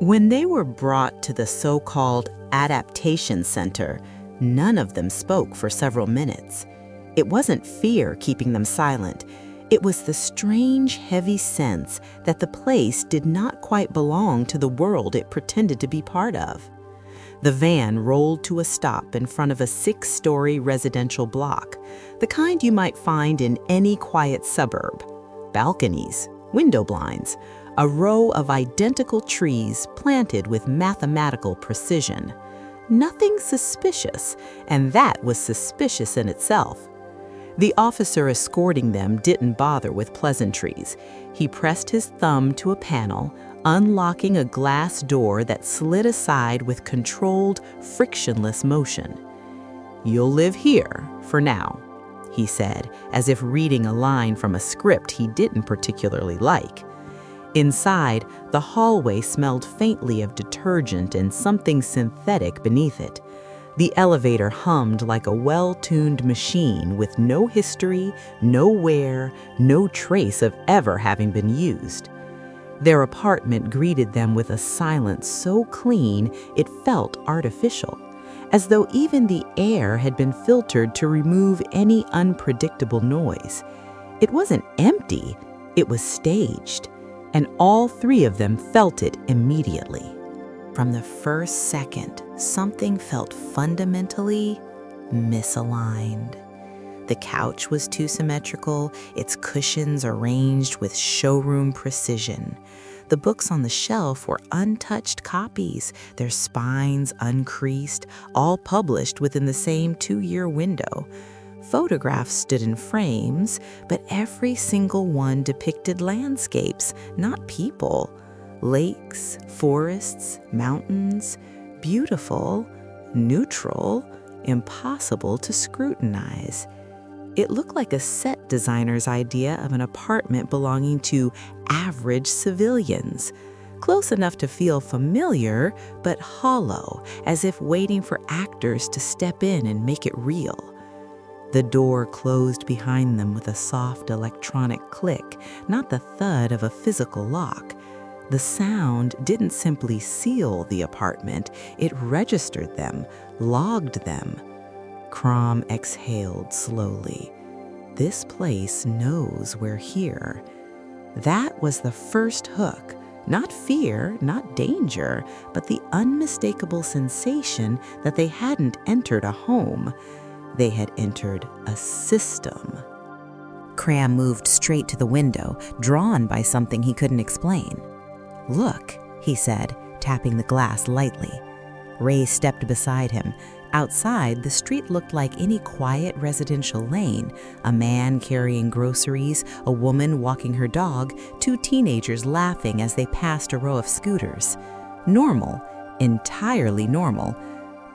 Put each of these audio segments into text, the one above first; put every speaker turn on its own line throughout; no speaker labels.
When they were brought to the so-called adaptation center, none of them spoke for several minutes. It wasn't fear keeping them silent. It was the strange, heavy sense that the place did not quite belong to the world it pretended to be part of. The van rolled to a stop in front of a 6-story residential block, the kind you might find in any quiet suburb. Balconies, window blinds, a row of identical trees planted with mathematical precision. Nothing suspicious, and that was suspicious in itself. The officer escorting them didn't bother with pleasantries. He pressed his thumb to a panel, unlocking a glass door that slid aside with controlled, frictionless motion. "You'll live here, for now," he said, as if reading a line from a script he didn't particularly like. Inside, the hallway smelled faintly of detergent and something synthetic beneath it. The elevator hummed like a well-tuned machine with no history, no wear, no trace of ever having been used. Their apartment greeted them with a silence so clean it felt artificial, as though even the air had been filtered to remove any unpredictable noise. It wasn't empty, it was staged, and all three of them felt it immediately. From the first second, something felt fundamentally misaligned. The couch was too symmetrical, its cushions arranged with showroom precision. The books on the shelf were untouched copies, their spines uncreased, all published within the same 2-year window. Photographs stood in frames, but every single one depicted landscapes, not people. Lakes, forests, mountains, beautiful, neutral, impossible to scrutinize. It looked like a set designer's idea of an apartment belonging to average civilians. Close enough to feel familiar, but hollow, as if waiting for actors to step in and make it real. The door closed behind them with a soft electronic click, not the thud of a physical lock. The sound didn't simply seal the apartment, it registered them, logged them. Kram exhaled slowly. This place knows we're here. That was the first hook. Not fear, not danger, but the unmistakable sensation that they hadn't entered a home. They had entered a system. Kram moved straight to the window, drawn by something he couldn't explain. "Look," he said, tapping the glass lightly. Ray stepped beside him. Outside, the street looked like any quiet residential lane. A man carrying groceries, a woman walking her dog, 2 teenagers laughing as they passed a row of scooters. Normal, entirely normal,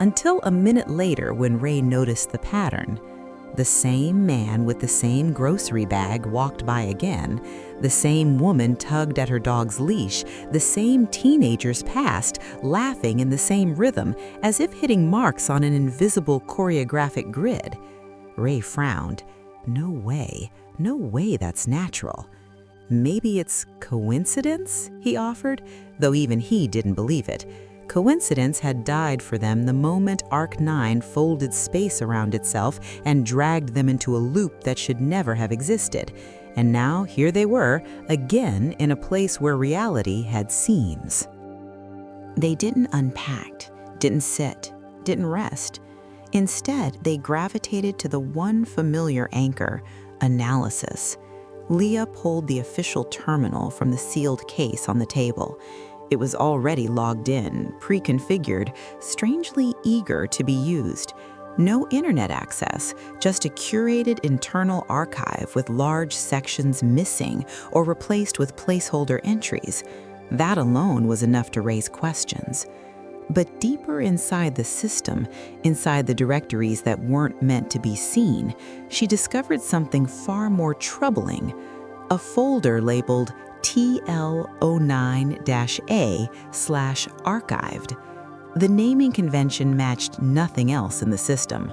until a minute later when Ray noticed the pattern. The same man with the same grocery bag walked by again. The same woman tugged at her dog's leash. The same teenagers passed, laughing in the same rhythm, as if hitting marks on an invisible choreographic grid. Ray frowned. No way that's natural. "Maybe it's coincidence?" he offered, though even he didn't believe it. Coincidence had died for them the moment ARK-9 folded space around itself and dragged them into a loop that should never have existed. And now here they were, again in a place where reality had seams. They didn't unpack, didn't sit, didn't rest. Instead, they gravitated to the one familiar anchor, analysis. Leah pulled the official terminal from the sealed case on the table. It was already logged in, pre-configured, strangely eager to be used. No internet access, just a curated internal archive with large sections missing or replaced with placeholder entries. That alone was enough to raise questions. But deeper inside the system, inside the directories that weren't meant to be seen, she discovered something far more troubling. A folder labeled TL09-A/archived. The naming convention matched nothing else in the system.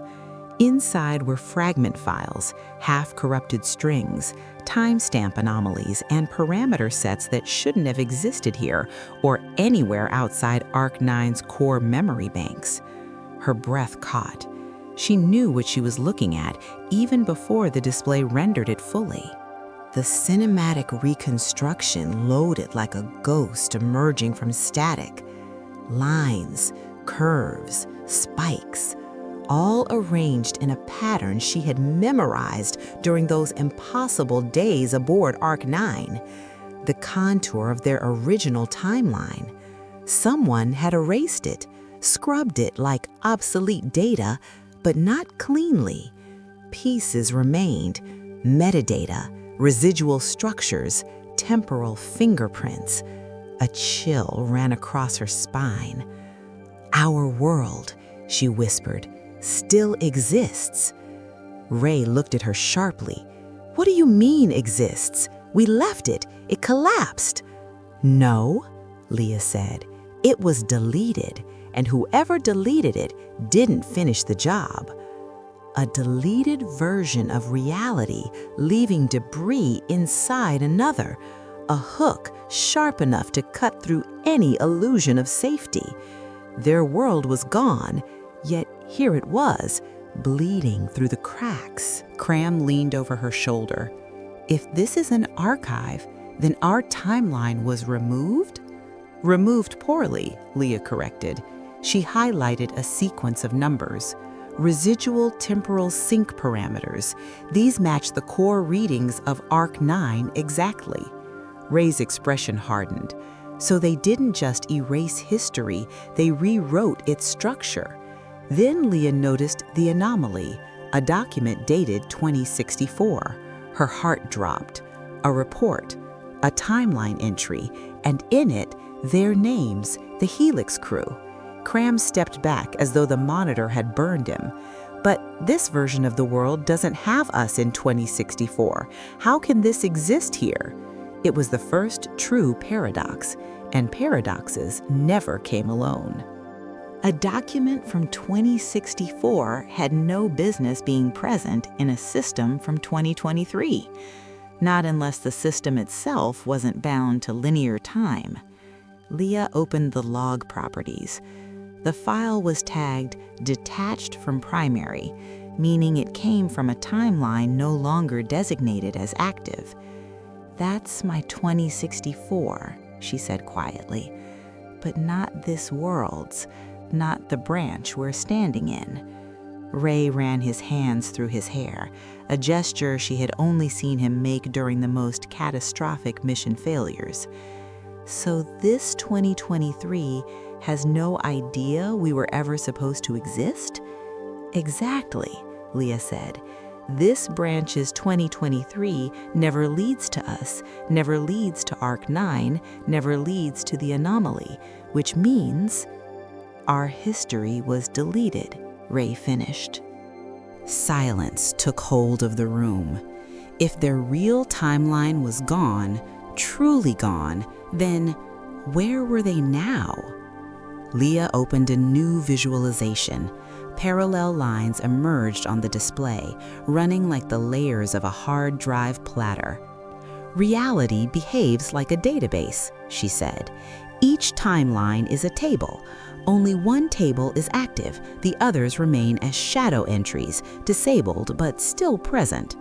Inside were fragment files, half-corrupted strings, timestamp anomalies, and parameter sets that shouldn't have existed here or anywhere outside ARK-9's core memory banks. Her breath caught. She knew what she was looking at even before the display rendered it fully. The cinematic reconstruction loaded like a ghost emerging from static. Lines, curves, spikes, all arranged in a pattern she had memorized during those impossible days aboard ARK-9, the contour of their original timeline. Someone had erased it, scrubbed it like obsolete data, but not cleanly. Pieces remained, metadata, residual structures, temporal fingerprints. A chill ran across her spine. "Our world," she whispered, "still exists." Ray looked at her sharply. "What do you mean exists? We left it. It collapsed." "No," Leah said. "It was deleted, and whoever deleted it didn't finish the job." A deleted version of reality leaving debris inside another, a hook sharp enough to cut through any illusion of safety. Their world was gone, yet here it was, bleeding through the cracks. Kram leaned over her shoulder. "If this is an archive, then our timeline was removed?" "Removed poorly," Leah corrected. She highlighted a sequence of numbers. Residual temporal sync parameters. These match the core readings of ARK-9 exactly. Ray's expression hardened. So they didn't just erase history, they rewrote its structure. Then Leah noticed the anomaly, a document dated 2064. Her heart dropped. A report, a timeline entry, and in it, their names, the Helix crew. Kram stepped back as though the monitor had burned him. "But this version of the world doesn't have us in 2064. How can this exist here?" It was the first true paradox, and paradoxes never came alone. A document from 2064 had no business being present in a system from 2023, not unless the system itself wasn't bound to linear time. Leah opened the log properties. The file was tagged detached from primary, meaning it came from a timeline no longer designated as active. "That's my 2064, she said quietly. "But not this world's, not the branch we're standing in." Ray ran his hands through his hair, a gesture she had only seen him make during the most catastrophic mission failures. "So this 2023 has no idea we were ever supposed to exist?" "Exactly," Leah said. "This branch's 2023 never leads to us, never leads to ARK-9, never leads to the anomaly, which means our history was deleted," Ray finished. Silence took hold of the room. If their real timeline was gone, truly gone, then where were they now? Leah opened a new visualization. Parallel lines emerged on the display, running like the layers of a hard drive platter. "Reality behaves like a database," she said. "Each timeline is a table. Only one table is active, the others remain as shadow entries, disabled but still present."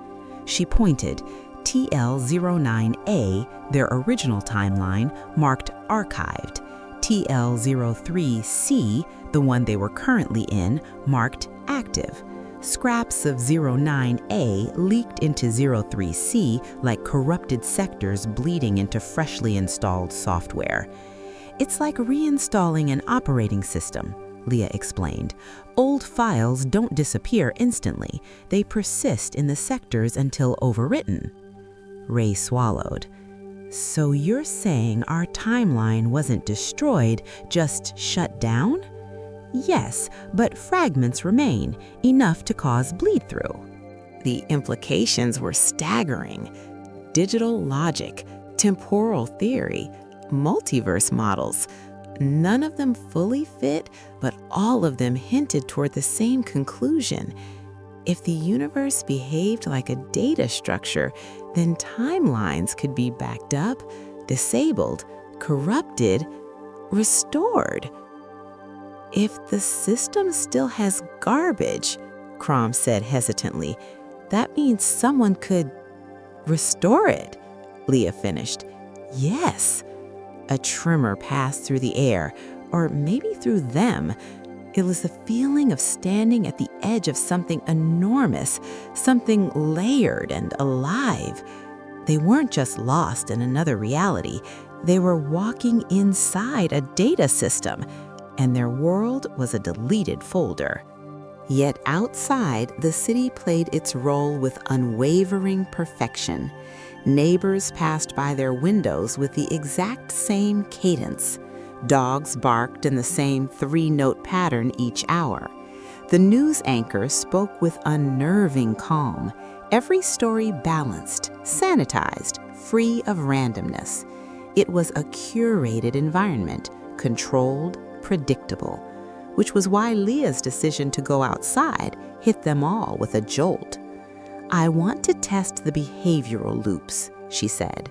She pointed. TL09A, their original timeline, marked archived. TL03C, the one they were currently in, marked active. Scraps of 09A leaked into 03C like corrupted sectors bleeding into freshly installed software. "It's like reinstalling an operating system," Leah explained. "Old files don't disappear instantly. They persist in the sectors until overwritten." Ray swallowed. "So you're saying our timeline wasn't destroyed, just shut down?" "Yes, but fragments remain, enough to cause bleed-through." The implications were staggering. Digital logic, temporal theory, multiverse models. None of them fully fit, but all of them hinted toward the same conclusion. If the universe behaved like a data structure, then timelines could be backed up, disabled, corrupted, restored. If the system still has garbage, Kram said hesitantly, that means someone could restore it, Leah finished. Yes. A tremor passed through the air, or maybe through them. It was the feeling of standing at the edge of something enormous, something layered and alive. They weren't just lost in another reality. They were walking inside a data system, and their world was a deleted folder. Yet outside, the city played its role with unwavering perfection. Neighbors passed by their windows with the exact same cadence. Dogs barked in the same 3-note pattern each hour. The news anchor spoke with unnerving calm. Every story balanced, sanitized, free of randomness. It was a curated environment, controlled, predictable, which was why Leah's decision to go outside hit them all with a jolt. I want to test the behavioral loops, she said.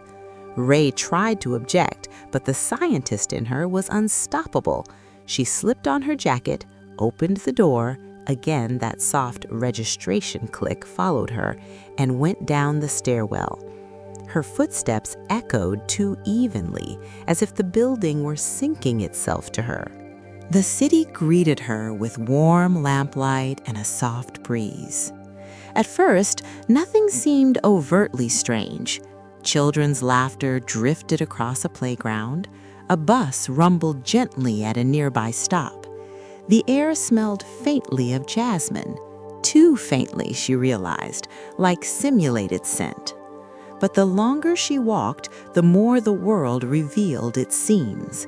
Ray tried to object, but the scientist in her was unstoppable. She slipped on her jacket, opened the door, again that soft registration click followed her, and went down the stairwell. Her footsteps echoed too evenly, as if the building were syncing itself to her. The city greeted her with warm lamplight and a soft breeze. At first, nothing seemed overtly strange. Children's laughter drifted across a playground. A bus rumbled gently at a nearby stop. The air smelled faintly of jasmine. Too faintly, she realized, like simulated scent. But the longer she walked, the more the world revealed its seams.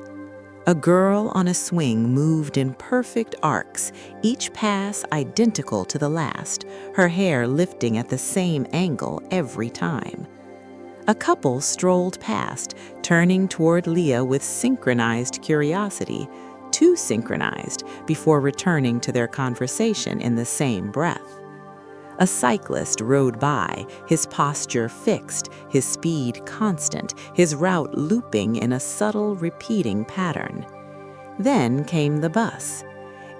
A girl on a swing moved in perfect arcs, each pass identical to the last, her hair lifting at the same angle every time. A couple strolled past, turning toward Leah with synchronized curiosity, too synchronized, before returning to their conversation in the same breath. A cyclist rode by, his posture fixed, his speed constant, his route looping in a subtle, repeating pattern. Then came the bus.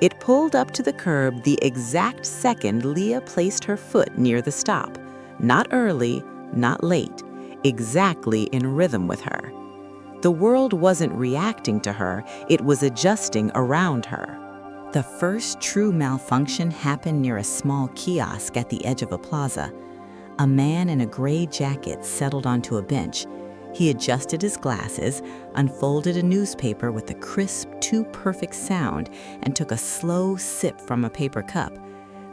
It pulled up to the curb the exact second Leah placed her foot near the stop. Not early, not late, exactly in rhythm with her. The world wasn't reacting to her, it was adjusting around her. The first true malfunction happened near a small kiosk at the edge of a plaza. A man in a gray jacket settled onto a bench. He adjusted his glasses, unfolded a newspaper with a crisp, too-perfect sound, and took a slow sip from a paper cup.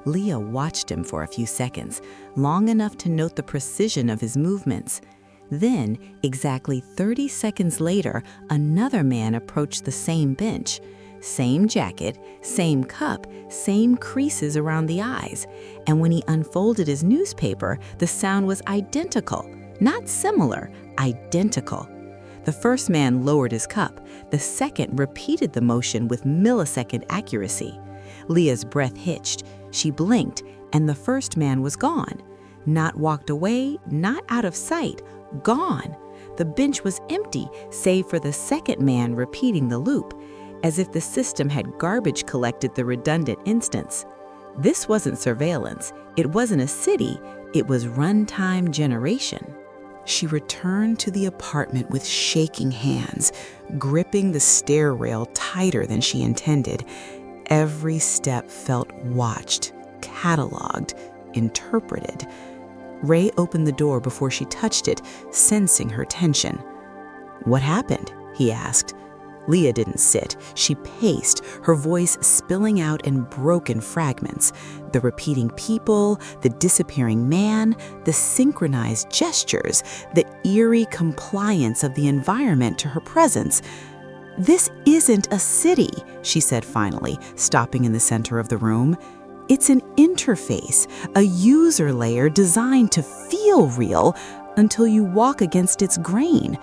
Leah watched him for a few seconds, long enough to note the precision of his movements. Then, exactly 30 seconds later, another man approached the same bench. Same jacket, same cup, same creases around the eyes. And when he unfolded his newspaper, the sound was identical. Not similar, identical. The first man lowered his cup. The second repeated the motion with millisecond accuracy. Leah's breath hitched. She blinked, and the first man was gone. Not walked away, not out of sight, gone. The bench was empty, save for the second man repeating the loop, as if the system had garbage collected the redundant instance. This wasn't surveillance. It wasn't a city. It was runtime generation. She returned to the apartment with shaking hands, gripping the stair rail tighter than she intended. Every step felt watched, cataloged, interpreted. Ray opened the door before she touched it, sensing her tension. "What happened?" he asked. Leah didn't sit. She paced, her voice spilling out in broken fragments. The repeating people, the disappearing man, the synchronized gestures, the eerie compliance of the environment to her presence. "This isn't a city," she said finally, stopping in the center of the room. "It's an interface, a user layer designed to feel real until you walk against its grain."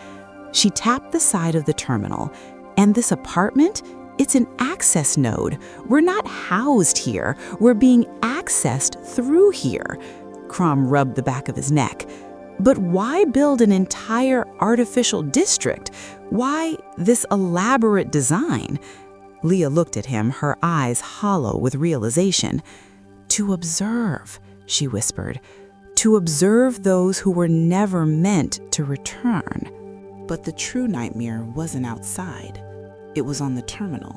She tapped the side of the terminal. "And this apartment, It's an access node. We're not housed here. We're being accessed through here. Kram rubbed the back of his neck. But why build an entire artificial district? Why this elaborate design? Leah looked at him, her eyes hollow with realization. To observe, she whispered. To observe those who were never meant to return. But the true nightmare wasn't outside. It was on the terminal.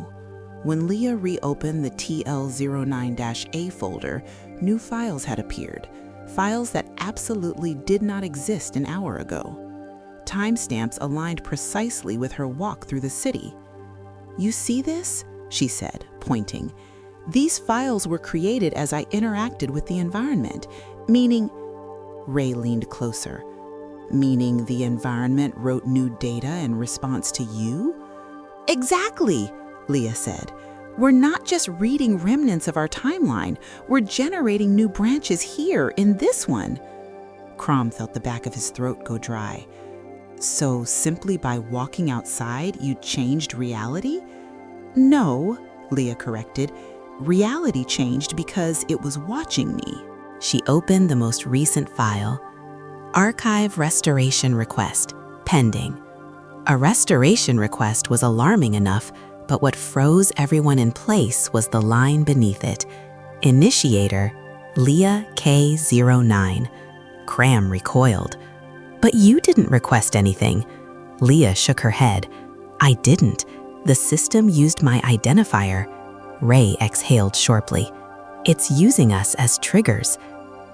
When Leah reopened the TL09-A folder, new files had appeared. Files that absolutely did not exist an hour ago. Timestamps aligned precisely with her walk through the city. "You see this?" she said, pointing. "These files were created as I interacted with the environment, meaning..." Ray leaned closer. "Meaning the environment wrote new data in response to you?" "Exactly," Leah said. "We're not just reading remnants of our timeline, we're generating new branches here in this one." Kram felt the back of his throat go dry. "So simply by walking outside, you changed reality?" "No," Leah corrected. "Reality changed because it was watching me." She opened the most recent file. Archive restoration request, pending. A restoration request was alarming enough, but what froze everyone in place was the line beneath it. Initiator, Leah K09. Kram recoiled. "But you didn't request anything." Leah shook her head. "I didn't. The system used my identifier." Ray exhaled sharply. "It's using us as triggers."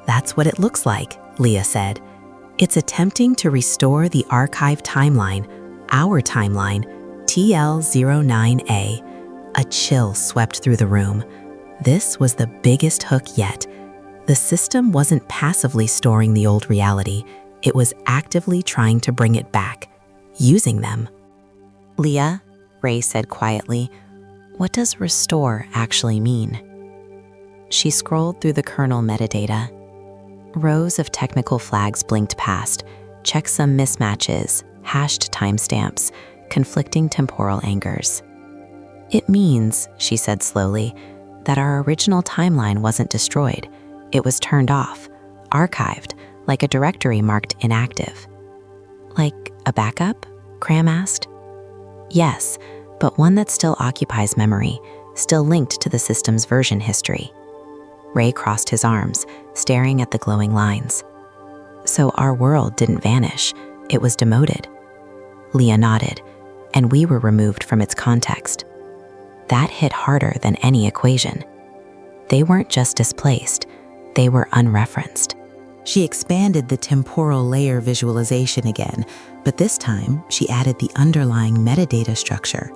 "That's what it looks like," Leah said. "It's attempting to restore the archive timeline, our timeline, TL09A." A chill swept through the room. This was the biggest hook yet. The system wasn't passively storing the old reality. It was actively trying to bring it back, using them. "Leah," Ray said quietly, "what does restore actually mean?" She scrolled through the kernel metadata. Rows of technical flags blinked past, checksum mismatches, hashed timestamps, conflicting temporal angers. "It means," she said slowly, "that our original timeline wasn't destroyed. It was turned off, archived, like a directory marked inactive." "Like a backup?" Kram asked. "Yes, but one that still occupies memory, still linked to the system's version history." Ray crossed his arms, staring at the glowing lines. "So our world didn't vanish, it was demoted." Leah nodded, "and we were removed from its context." That hit harder than any equation. They weren't just displaced, they were unreferenced. She expanded the temporal layer visualization again, but this time she added the underlying metadata structure.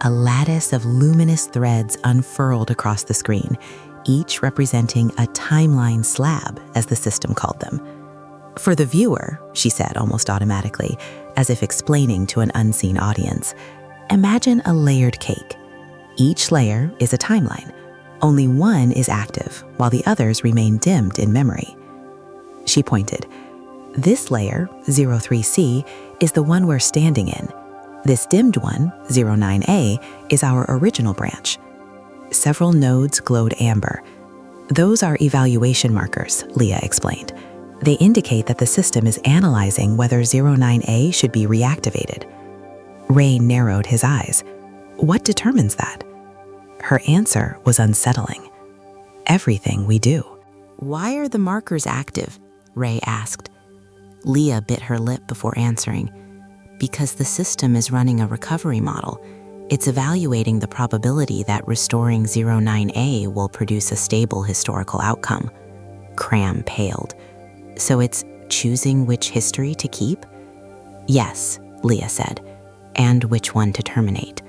A lattice of luminous threads unfurled across the screen, each representing a timeline slab, as the system called them. "For the viewer," she said almost automatically, as if explaining to an unseen audience, "imagine a layered cake. Each layer is a timeline. Only one is active, while the others remain dimmed in memory." She pointed. "This layer, 03C, is the one we're standing in. This dimmed one, 09A, is our original branch." Several nodes glowed amber. "Those are evaluation markers," Leah explained. "They indicate that the system is analyzing whether 09A should be reactivated." Ray narrowed his eyes. "What determines that?" Her answer was unsettling. "Everything we do." "Why are the markers active?" Ray asked. Leah bit her lip before answering. "Because the system is running a recovery model. It's evaluating the probability that restoring 09A will produce a stable historical outcome." Kram paled. "So it's choosing which history to keep?" "Yes," Leah said, "and which one to terminate."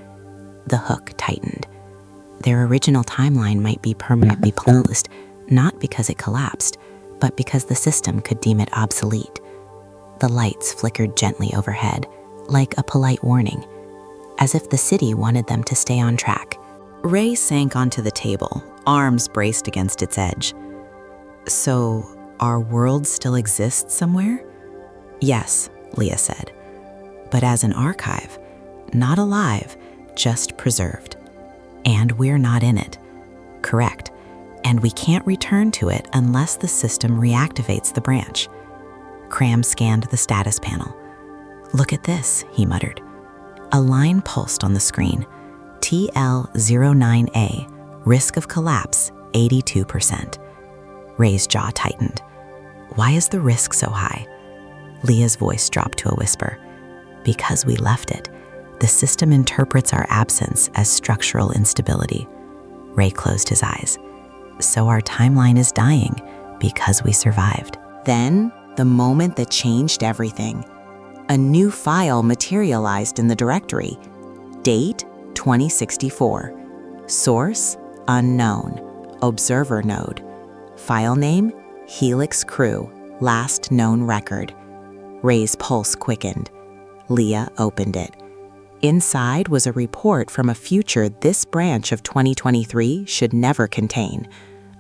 The hook tightened. Their original timeline might be permanently closed, not because it collapsed, but because the system could deem it obsolete. The lights flickered gently overhead, like a polite warning, as if the city wanted them to stay on track. Ray sank onto the table, arms braced against its edge. "So, our world still exists somewhere?" "Yes," Leah said, "but as an archive, not alive, just preserved." And we're not in it. Correct. And we can't return to it unless the system reactivates the branch. Kram scanned the status panel. Look at this, he muttered. A line pulsed on the screen. TL09A, risk of collapse, 82%. Ray's jaw tightened. Why is the risk so high? Leah's voice dropped to a whisper. Because we left it. The system interprets our absence as structural instability. Ray closed his eyes. So our timeline is dying because we survived. Then, the moment that changed everything. A new file materialized in the directory. Date, 2064. Source, unknown. Observer node. File name, Helix crew, last known record. Ray's pulse quickened. Leah opened it. Inside was a report from a future this branch of 2023 should never contain.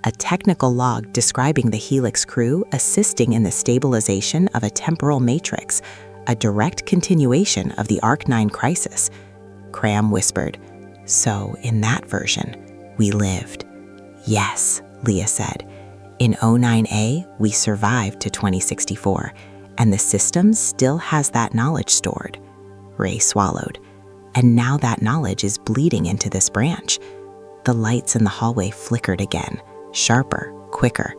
A technical log describing the Helix crew assisting in the stabilization of a temporal matrix, a direct continuation of the ARK-9 crisis. Kram whispered, So, in that version, we lived. Yes, Leah said. In 09A, we survived to 2064, and the system still has that knowledge stored. Ray swallowed. And now that knowledge is bleeding into this branch. The lights in the hallway flickered again, sharper, quicker.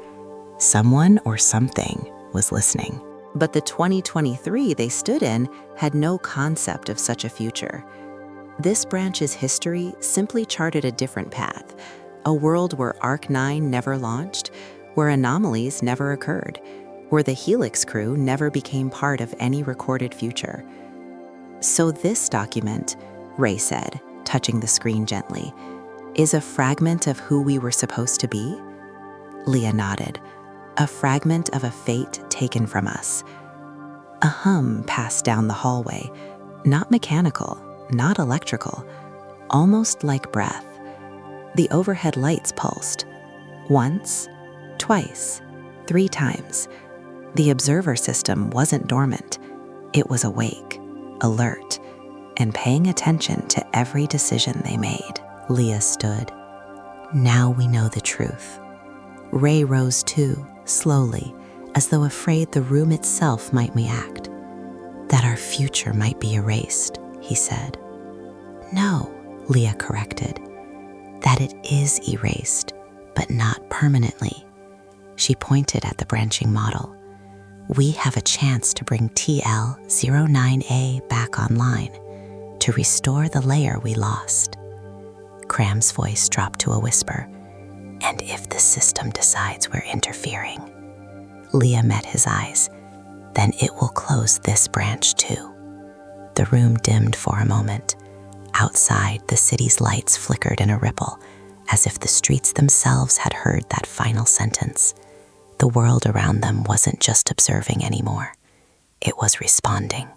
Someone or something was listening. But the 2023 they stood in had no concept of such a future. This branch's history simply charted a different path, a world where ARK-9 never launched, where anomalies never occurred, where the Helix crew never became part of any recorded future. So this document, Ray said, touching the screen gently, is a fragment of who we were supposed to be? Leah nodded. A fragment of a fate taken from us. A hum passed down the hallway, not mechanical, not electrical, almost like breath. The overhead lights pulsed. Once, twice, 3 times. The observer system wasn't dormant. It was awake, alert, and paying attention to every decision they made. Leah stood. Now we know the truth. Ray rose too, slowly, as though afraid the room itself might react. That our future might be erased, he said. No, Leah corrected. That it is erased, but not permanently. She pointed at the branching model. We have a chance to bring TL09A back online, to restore the layer we lost. Kram's voice dropped to a whisper. And if the system decides we're interfering, Leah met his eyes, then it will close this branch too. The room dimmed for a moment. Outside, the city's lights flickered in a ripple, as if the streets themselves had heard that final sentence. The world around them wasn't just observing anymore. It was responding.